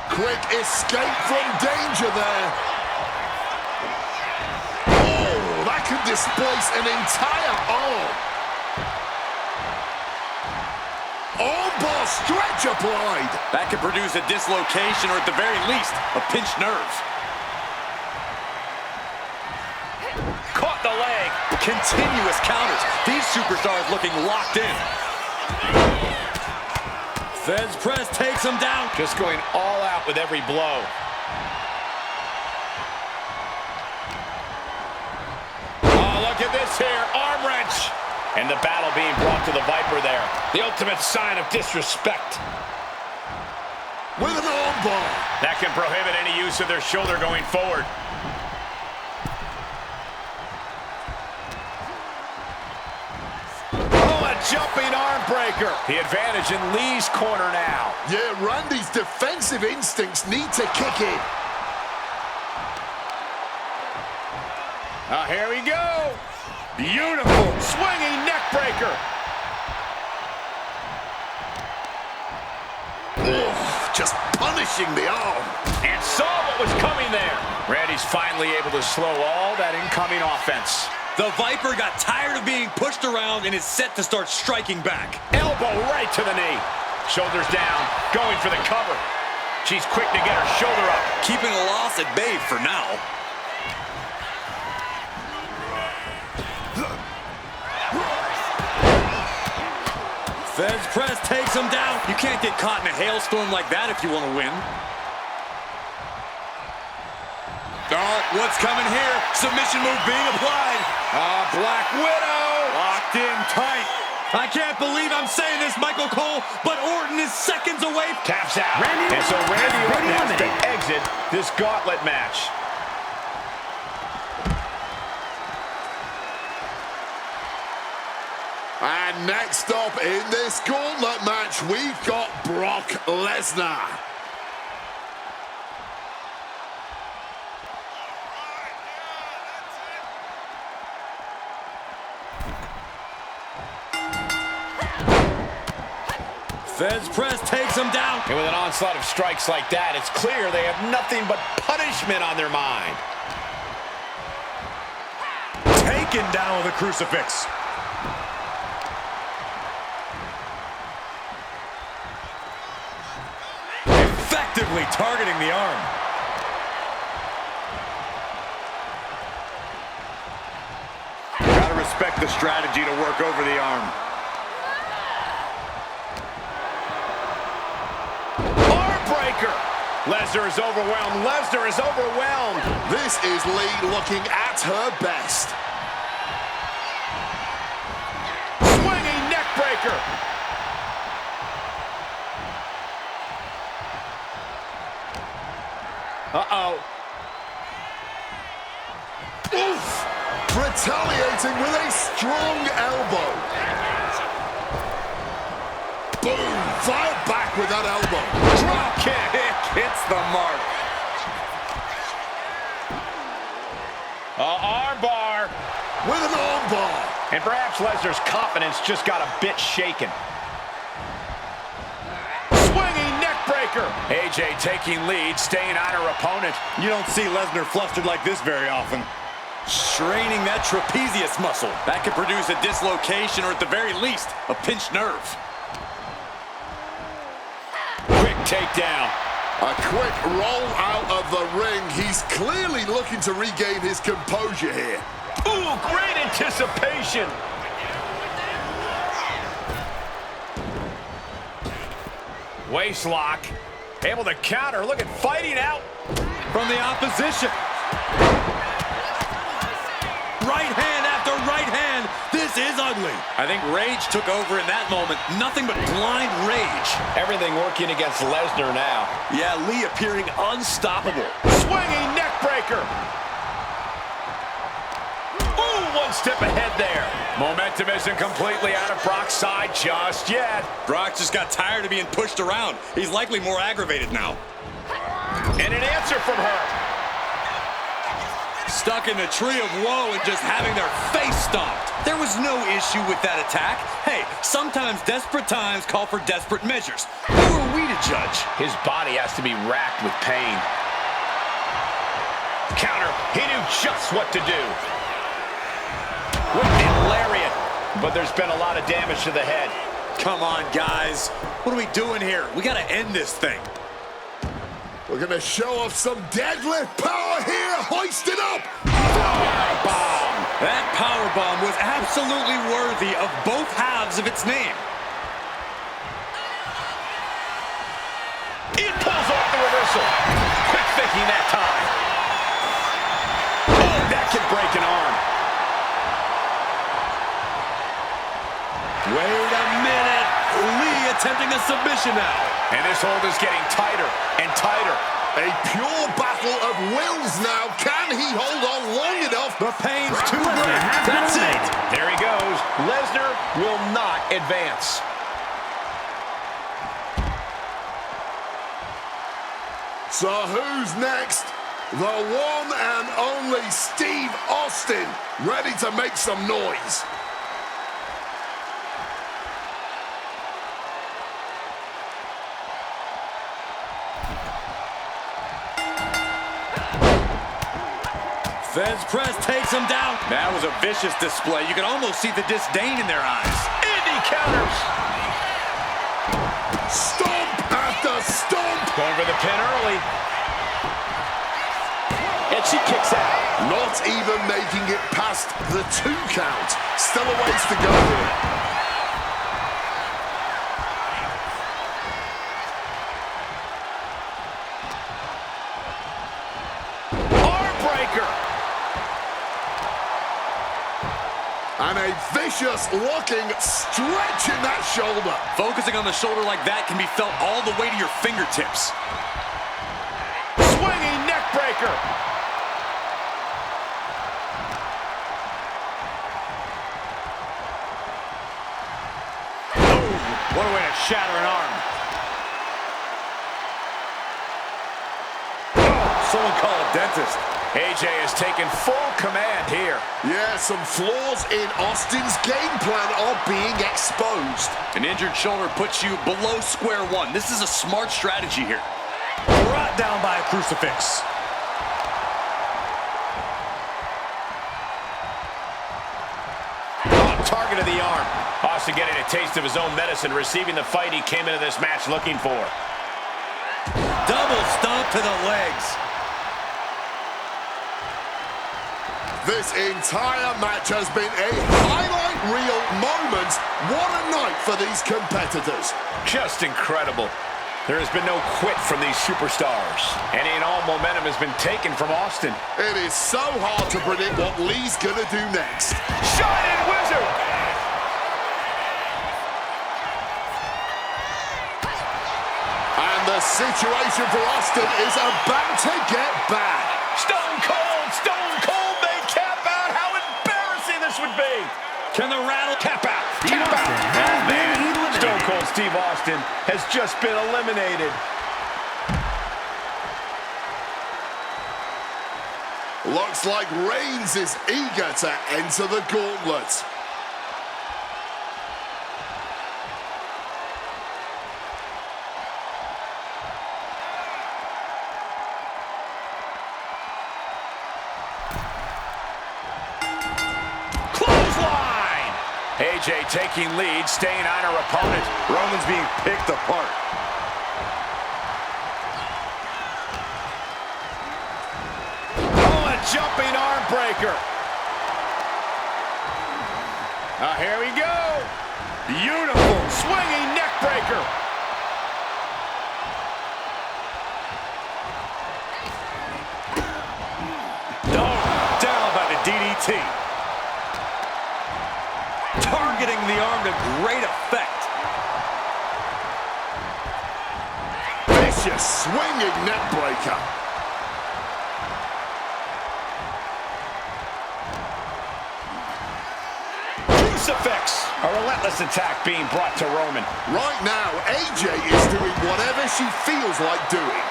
Quick escape from danger there. Oh, that could displace an entire arm. Armbar stretch applied. That could produce a dislocation or at the very least, a pinched nerve. Caught the leg. Continuous counters. These superstars looking locked in. Fez press takes him down. Just going all out with every blow. Oh, look at this here. Arm wrench. And the battle being brought to the Viper there. The ultimate sign of disrespect. With an armbar. That can prohibit any use of their shoulder going forward. Jumping arm breaker. The advantage in Lee's corner now. Yeah, Randy's defensive instincts need to kick in. Here we go. Beautiful swinging neck breaker. just punishing the arm. And saw what was coming there. Randy's finally able to slow all that incoming offense. The Viper got tired of being pushed around and is set to start striking back. Elbow right to the knee. Shoulders down, going for the cover. She's quick to get her shoulder up. Keeping a loss at bay for now. Feds press takes him down. You can't get caught in a hailstorm like that if you want to win. Oh, what's coming here? Submission move being applied. Black Widow. Locked in tight. I can't believe I'm saying this, Michael Cole, but Orton is seconds away. Taps out. Randy and so Randy Orton has to eliminated. exit this gauntlet match. And next up in this gauntlet match, we've got Brock Lesnar. Feds press takes him down. And with an onslaught of strikes like that, it's clear they have nothing but punishment on their mind. Taken down with a crucifix. Effectively targeting the arm. Gotta respect the strategy to work over the arm. Lesnar is overwhelmed. Lesnar is overwhelmed. This is Lee looking at her best. Swinging neck breaker. Uh-oh. Oof! Retaliating with a strong elbow. Boom! Fired back with that elbow. Drop kick. Hits the mark. Arm bar. With an arm bar. And perhaps Lesnar's confidence just got a bit shaken. Swinging neck breaker. AJ taking lead, staying on her opponent. You don't see Lesnar flustered like this very often. Straining that trapezius muscle. That could produce a dislocation or at the very least, a pinched nerve. Quick takedown. A quick roll out of the ring. He's clearly looking to regain his composure here. Ooh, great anticipation. Waist lock. Able to counter. Look at fighting out From the opposition. Right hand after right hand. This is ugly. I think rage took over in that moment. Nothing but blind rage. everything working against Lesnar now. Yeah, Lee appearing unstoppable. Swinging neck breaker. Ooh, one step ahead there. Momentum isn't completely out of Brock's side just yet. Brock just got tired of being pushed around. He's likely more aggravated now. And an answer from her. Stuck in the tree of woe and just having their face stomped. There was no issue with that attack. Hey, sometimes desperate times call for desperate measures. Who are we to judge? His body has to be racked with pain. Counter. He knew just what to do. With the lariat. But there's been a lot of damage to the head. Come on, guys. What are we doing here? We got to end this thing. We're going to show off some deadlift power here. Hoist it up. Powerbomb. That powerbomb was absolutely worthy of both halves of its name. It pulls off the reversal. Quick thinking that time. Oh, that could break an arm. Wait a minute. Lee attempting a submission now. And this hold is getting tighter and tighter. A pure battle of wills now. Can he hold on long enough? The pain's too great. That's it. There he goes. Lesnar will not advance. So who's next? The one and only Steve Austin, ready to make some noise. Fence press takes him down. That was a vicious display. You can almost see the disdain in their eyes. Indy counters. Stomp after stomp. Going for the pin early. And she kicks out. Not even making it past the 2 count. Still a ways to go here. And a vicious looking stretch in that shoulder. Focusing on the shoulder like that can be felt all the way to your fingertips. Swinging neck breaker. Oh, what a way to shatter an arm. Oh, someone call a dentist. AJ has taken full command here. Yeah, some flaws in Austin's game plan are being exposed. An injured shoulder puts you below square one. This is a smart strategy here. Brought down by a crucifix. Oh, target of the arm. Austin getting a taste of his own medicine, receiving the fight he came into this match looking for. Double stomp to the legs. This entire match has been a highlight reel moment. What a night for these competitors. Just incredible. There has been no quit from these superstars. Any and all momentum has been taken from Austin. It is so hard to predict what Lee's gonna do next. Shining Wizard! And the situation for Austin is about to get bad. Stone Cold, Stone Cold, they cap out. How embarrassing this would be. Can the rattle Cap out, cap out. Oh, man. Stone Cold Steve Austin has just been eliminated. Looks like Reigns is eager to enter the gauntlet. AJ taking lead, staying on her opponent. Roman's being picked apart. Oh, a jumping arm breaker. Here we go. Beautiful swinging neck breaker. Oh, down by the DDT. Targeting the arm to great effect. Vicious swinging neck breaker. Crucifix. A relentless attack being brought to Roman. Right now, AJ is doing whatever she feels like doing.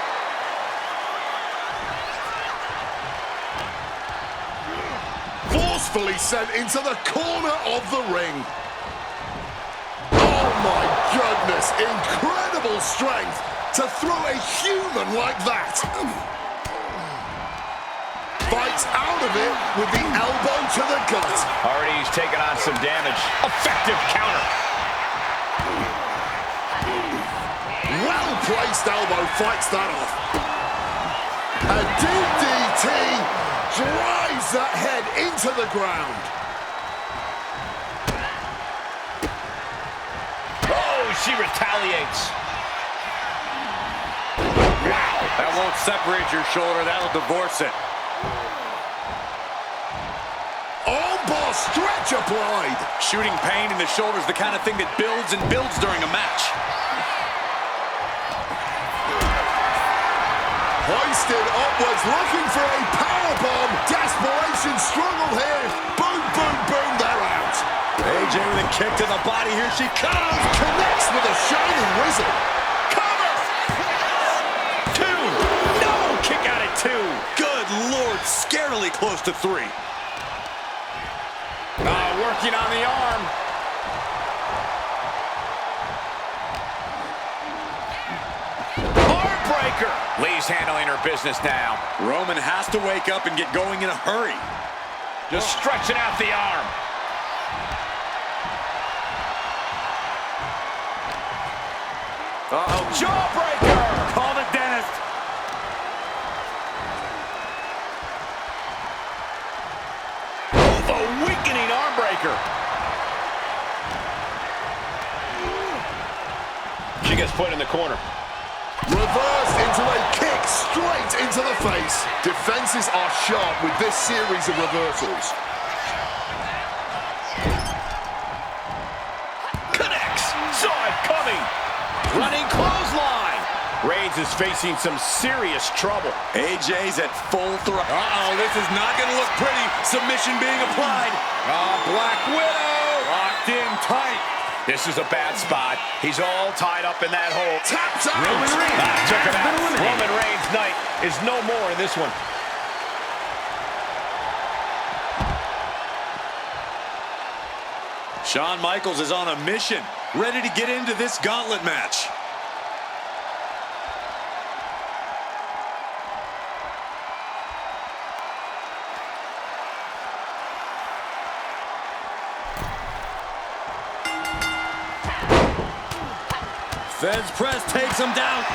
Forcefully sent into the corner of the ring. Oh my goodness, incredible strength to throw a human like that. Fights out of it with the elbow to the gut. Already he's taken on some damage. Effective counter. Well-placed elbow fights that off. A DDT drives that head into the ground. Oh, she retaliates. Wow, that won't separate your shoulder, that'll divorce it. Armbar stretch applied. Shooting pain in the shoulder is the kind of thing that builds and builds during a match. Hoisted upwards, looking for a powerbomb. Desperation struggle here. Boom, boom, boom, they're out. AJ with a kick to the body. Here she comes. Connects with a shining wizard. Cover! Two! No! Kick out at two. Good Lord, scarily close to three. Working on the arm. Arm breaker. Lee's handling her business now. Roman has to wake up and get going in a hurry. Just stretching out the arm. Uh-oh, jawbreaker! Call the dentist. The weakening arm breaker. She gets put in the corner. Reversed into a kick straight into the face. Defenses are sharp with this series of reversals. Connects. Saw it coming. Running clothesline. Reigns is facing some serious trouble. AJ's at full throttle. Uh-oh, this is not going to look pretty. Submission being applied. Black Widow. Locked in tight. This is a bad spot. He's all tied up in that hole. Tapped out. Roman Reigns Took him has been out. eliminated. Roman Reigns' night is no more in this one. Shawn Michaels is on a mission, ready to get into this gauntlet match. Feds press takes him down.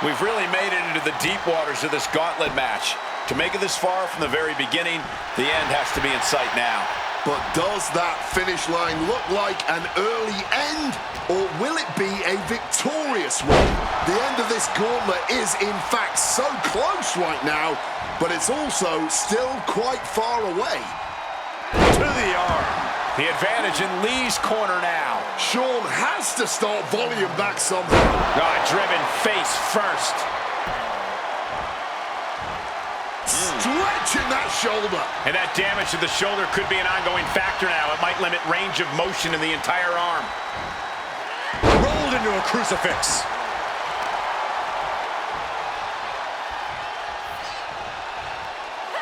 We've really made it into the deep waters of this gauntlet match. To make it this far from the very beginning, the end has to be in sight now. But does that finish line look like an early end, or will it be a victorious one? The end of this gauntlet is, in fact, so close right now, but it's also still quite far away. To the arm. The advantage in Lee's corner now. Shawn has to start volume back somehow. Driven face first. Stretching that shoulder. And that damage to the shoulder could be an ongoing factor now. It might limit range of motion in the entire arm. Rolled into a crucifix.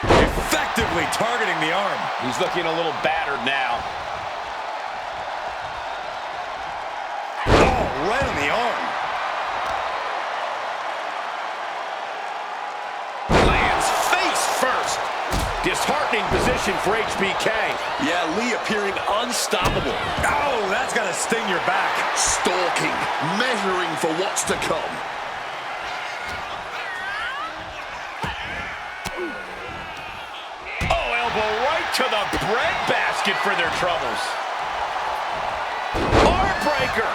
Effectively targeting the arm. He's looking a little battered now. Oh, right on the arm. Lands face first. Disheartening position for HBK. Yeah, Lee appearing unstoppable. Oh, that's got to sting your back. Stalking, measuring for what's to come. Oh, elbow right to the breadbasket for their troubles. Arm breaker.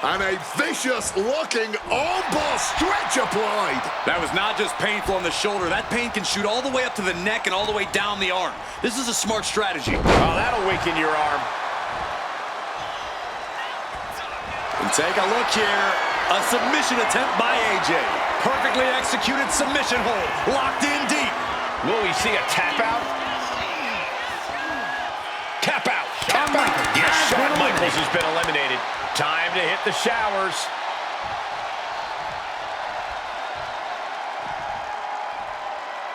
And a vicious-looking armbar stretch applied. That was not just painful on the shoulder. That pain can shoot all the way up to the neck and all the way down the arm. This is a smart strategy. Oh, that'll weaken your arm. And take a look here. A submission attempt by AJ. Perfectly executed submission hold. Locked in deep. Will we see a tap out? Tap out. Tap out. Yes, Shawn Michaels has been eliminated. Time to hit the showers.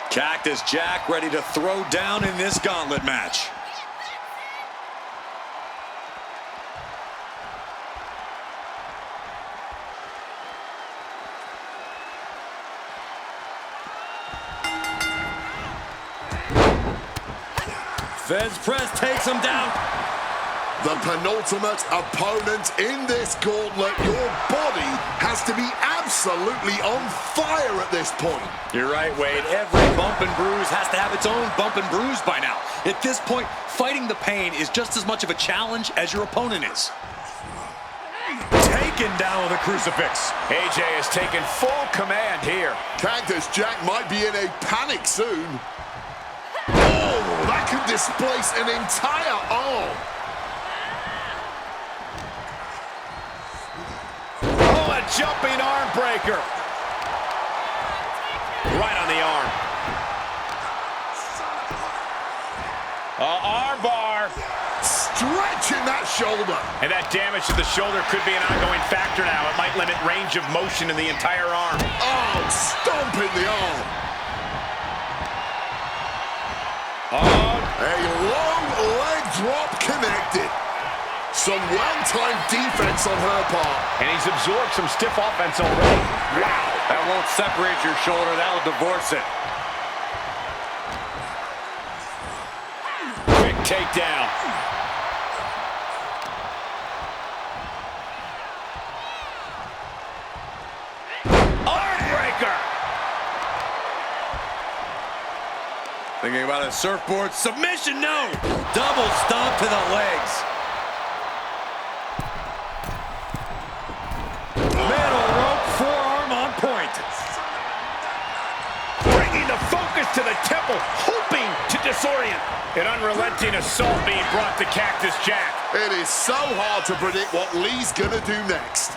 Cactus Jack ready to throw down in this gauntlet match. Feds press takes him down. The penultimate opponent in this gauntlet. Your body has to be absolutely on fire at this point. You're right, Wade. Every bump and bruise has to have its own bump and bruise by now. At this point, fighting the pain is just as much of a challenge as your opponent is. Taken down with a crucifix. AJ has taken full command here. Cactus Jack might be in a panic soon. Oh, that could displace an entire arm. Oh, a jumping arm breaker. Right on the arm. Arm bar. Stretching that shoulder. And that damage to the shoulder could be an ongoing factor now. It might limit range of motion in the entire arm. Oh, stomping the arm. A long leg drop connected. Some well-timed defense on her part. And he's absorbed some stiff offense already. Wow. That won't separate your shoulder. That'll divorce it. Quick takedown. Armbreaker. Thinking about a surfboard submission. No. Double stomp to the legs. Middle rope forearm on point. Bringing the focus to the temple, hoping to disorient. An unrelenting assault being brought to Cactus Jack. It is so hard to predict what Lee's gonna do next.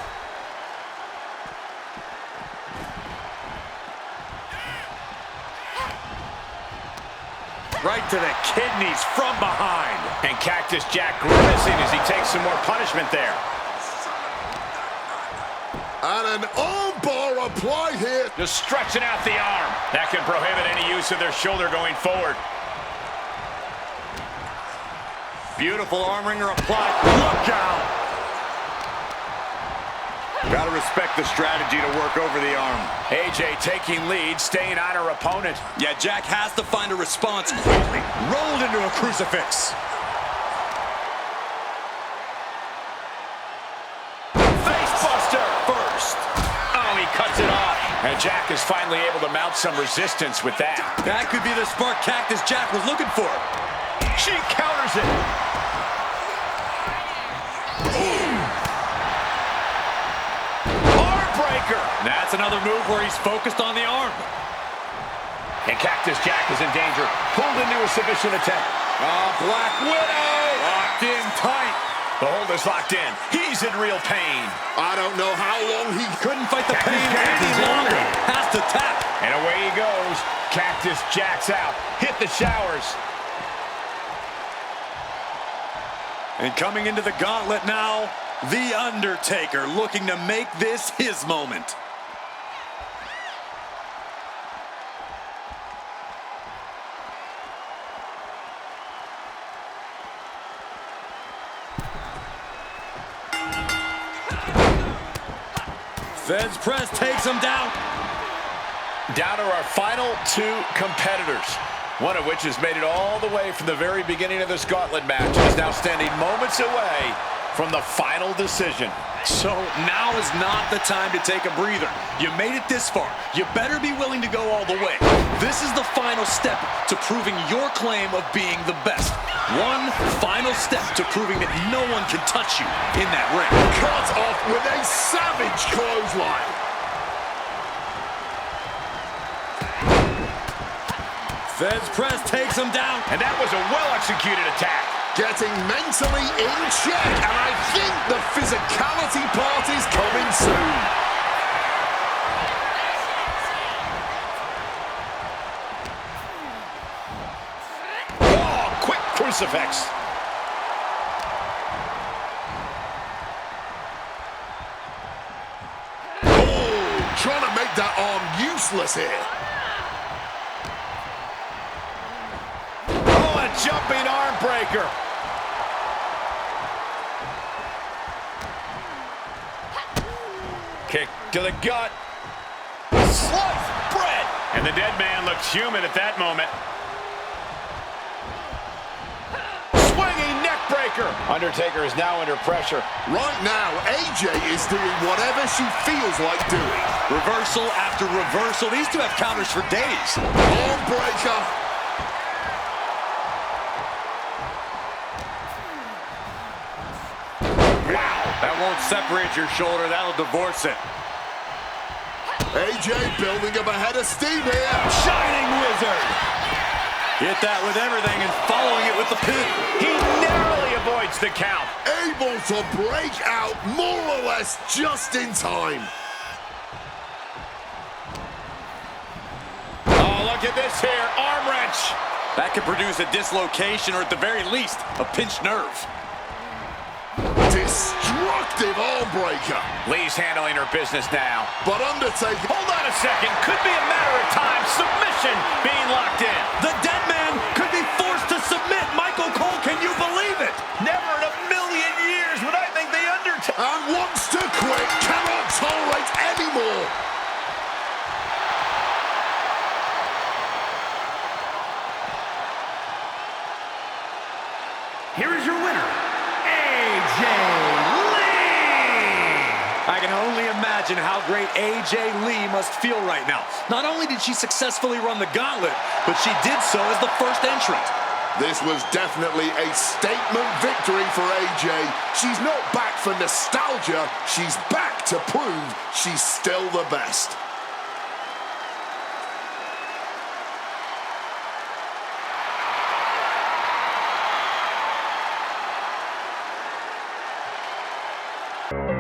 Right to the kidneys from behind. And Cactus Jack grimacing as he takes some more punishment there. And an arm bar applied here. Just stretching out the arm. That can prohibit any use of their shoulder going forward. Beautiful arm wringer applied. Look out! Gotta respect the strategy to work over the arm. AJ taking lead, staying on her opponent. Yeah, Jack has to find a response quickly. Rolled into a crucifix. Facebuster first. Oh, he cuts it off. And Jack is finally able to mount some resistance with that. That could be the spark Cactus Jack was looking for. She counters it. Armbreaker. That's another move where he's focused on the arm. And Cactus Jack is in danger. Pulled into a submission attempt. Black Widow. Locked in tight. The hold is locked in. He's in real pain. I don't know how long he Couldn't fight the Cactus pain Jack any is longer. in. Has to tap. And away he goes. Cactus Jack's out. Hit the showers. And coming into the gauntlet now, The Undertaker looking to make this his moment. Feds press takes him down. Down to our final two competitors, one of which has made it all the way from the very beginning of this gauntlet match and is now standing moments away from the final decision. So now is not the time to take a breather. You made it this far. You better be willing to go all the way. This is the final step to proving your claim of being the best. One final step to proving that no one can touch you in that ring. cut off with a savage clothesline. Feds press takes him down. And that was a well-executed attack. Getting mentally in check, and I think the physicality part is coming soon. Oh, quick crucifix. Oh, trying to make that arm useless here. Oh, a jumping arm breaker. Kick to the gut. Sliced bread. And the dead man looked human at that moment. Swinging neck breaker. Undertaker is now under pressure. Right now, AJ is doing whatever she feels like doing. Reversal after reversal. These two have counters for days. Arm breaker. Wow. That won't separate your shoulder. That'll divorce it. AJ building up a head of steam here. Shining Wizard. Hit that with everything and following it with the pin. He narrowly avoids the count. Able to break out more or less just in time. Oh, look at this here. Arm wrench. That could produce a dislocation or at the very least, a pinched nerve. Destructive arm breaker. Lee's handling her business now. But Undertaker. Hold on a second. Could be a matter of time. Submission being locked in. The dead man could be forced to submit. Michael Cole, can you believe it? Never in a million years imagine how great AJ Lee must feel right now. Not only did she successfully run the gauntlet, but she did so as the first entrant. This was definitely a statement victory for AJ. She's not back for nostalgia. She's back to prove she's still the best. You